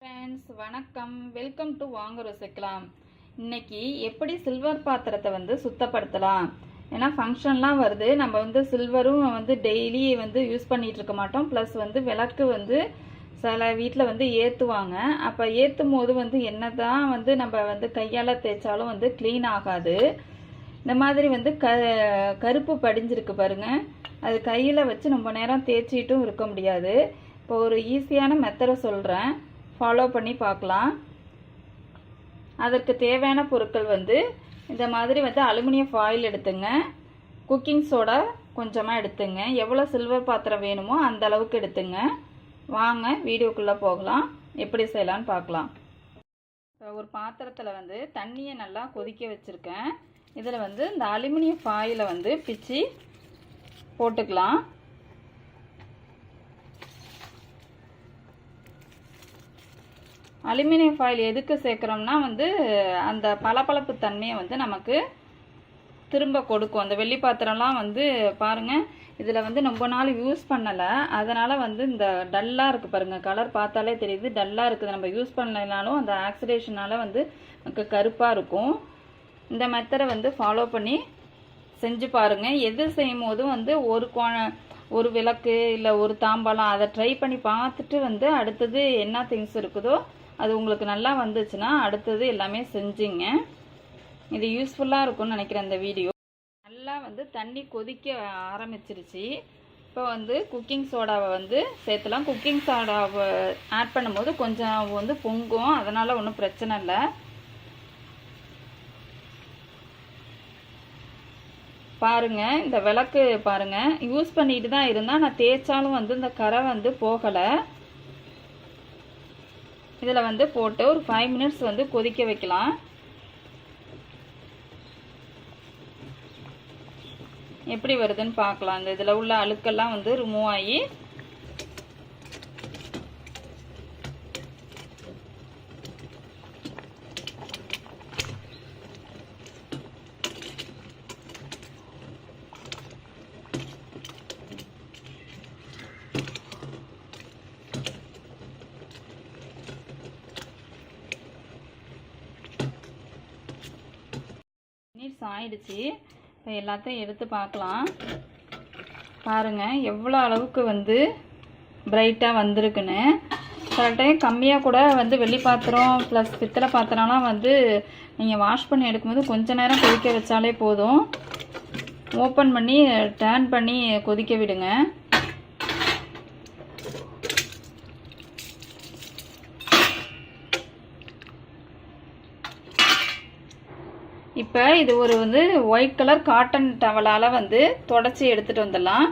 Friends வணக்கம், welcome to வாங்க ருசிக்கலாம். இன்னைக்கு எப்படி சில்வர் பாத்திரத்தை வந்து சுத்தப்படுத்தலாம். ஏன்னா ஃபங்க்ஷன்லாம் வருது, நம்ம வந்து சில்வரும் வந்து டெய்லி வந்து யூஸ் பண்ணிட்டு இருக்க மாட்டோம். ப்ளஸ் வந்து விளக்கு வந்து சில வீட்டில் வந்து ஏற்றுவாங்க. அப்போ ஏற்றும் போது வந்து என்னதான் வந்து நம்ம வந்து கையால் தேய்ச்சாலும் வந்து க்ளீன் ஆகாது. இந்த மாதிரி வந்து கருப்பு படிஞ்சிருக்கு பாருங்க, அது கையில் வச்சு ரொம்ப நேரம் தேய்ச்சிட்டும் இருக்க முடியாது. இப்போ ஒரு ஈஸியான மெத்தடை சொல்கிறேன், ஃபாலோ பண்ணி பார்க்கலாம். அதற்கு தேவையான பொருட்கள் வந்து இந்த மாதிரி வந்து அலுமினியம் ஃபாயில் எடுத்துங்க, குக்கிங் சோடா கொஞ்சமாக எடுத்துங்க, எவ்வளோ சில்வர் பாத்திரம் வேணுமோ அந்த அளவுக்கு எடுத்துங்க. வாங்க வீடியோக்குள்ளே போகலாம், எப்படி செய்யலான்னு பார்க்கலாம். இப்போ ஒரு பாத்திரத்தில் வந்து தண்ணியை நல்லா கொதிக்க வச்சுருக்கேன். இதில் வந்து இந்த அலுமினியம் ஃபாயிலை வந்து பிச்சு போட்டுக்கலாம். அலுமினியம் ஃபாயில் எதுக்கு சேர்க்குறோம்னா வந்து அந்த பளபளப்பு தன்மையை வந்து நமக்கு திரும்ப கொடுக்கும். அந்த வெள்ளி பாத்திரம்லாம் வந்து பாருங்கள், இதில் வந்து ரொம்ப நாள் யூஸ் பண்ணலை, அதனால் வந்து இந்த டல்லாக இருக்குது பாருங்கள், கலர் பார்த்தாலே தெரியுது டல்லாக இருக்குது. நம்ம யூஸ் பண்ணலைனாலும் அந்த ஆக்சிடேஷனால் வந்து நமக்கு கருப்பாக இருக்கும். இந்த மெத்தடை வந்து ஃபாலோ பண்ணி செஞ்சு பாருங்கள். எது செய்யும் போதும் வந்து ஒரு விளக்கு இல்லை ஒரு தாம்பாளம் அதை ட்ரை பண்ணி பார்த்துட்டு வந்து அடுத்தது என்ன திங்ஸ் இருக்குதோ அது உங்களுக்கு நல்லா வந்துச்சுன்னா அடுத்தது எல்லாமே செஞ்சுங்க. இது யூஸ்ஃபுல்லாக இருக்கும்னு நினைக்கிறேன். இந்த வீடியோ நல்லா வந்து தண்ணி கொதிக்க ஆரம்பிச்சிருச்சு. இப்போ வந்து குக்கிங் சோடாவை வந்து சேர்த்துலாம். குக்கிங் சோடாவை ஆட் பண்ணும்போது கொஞ்சம் வந்து பொங்கும், அதனால் ஒன்றும் பிரச்சனை இல்லை. பாருங்கள், இந்த விளக்கு பாருங்கள், யூஸ் பண்ணிட்டு தான் இருந்தால் நான் தேய்ச்சாலும் வந்து இந்த கரை வந்து போகலை. இதில் வந்து போட்டு ஒரு 5 மினிட்ஸ் வந்து கொதிக்க வைக்கலாம். எப்படி வருதுன்னு பார்க்கலாம். இந்த இதில் உள்ள அழுக்கெல்லாம் வந்து ரிமூவ் ஆகி ஆயிடுச்சு. இப்போ எல்லாத்தையும் எடுத்து பார்க்கலாம். பாருங்கள் எவ்வளோ அளவுக்கு வந்து பிரைட்டாக வந்திருக்குன்னு. சில டைம் கம்மியாக கூட வந்து வெள்ளி பாத்திரம் ப்ளஸ் பித்தளை பாத்திரம்லாம் வந்து நீங்கள் வாஷ் பண்ணி எடுக்கும்போது கொஞ்ச நேரம் கொதிக்க வச்சாலே போதும். ஓப்பன் பண்ணி டர்ன் பண்ணி கொதிக்க விடுங்க. இப்போ இது ஒரு வந்து ஒயிட் கலர் காட்டன் டவலால் வந்து தொடச்சி எடுத்துகிட்டு வந்துடலாம்.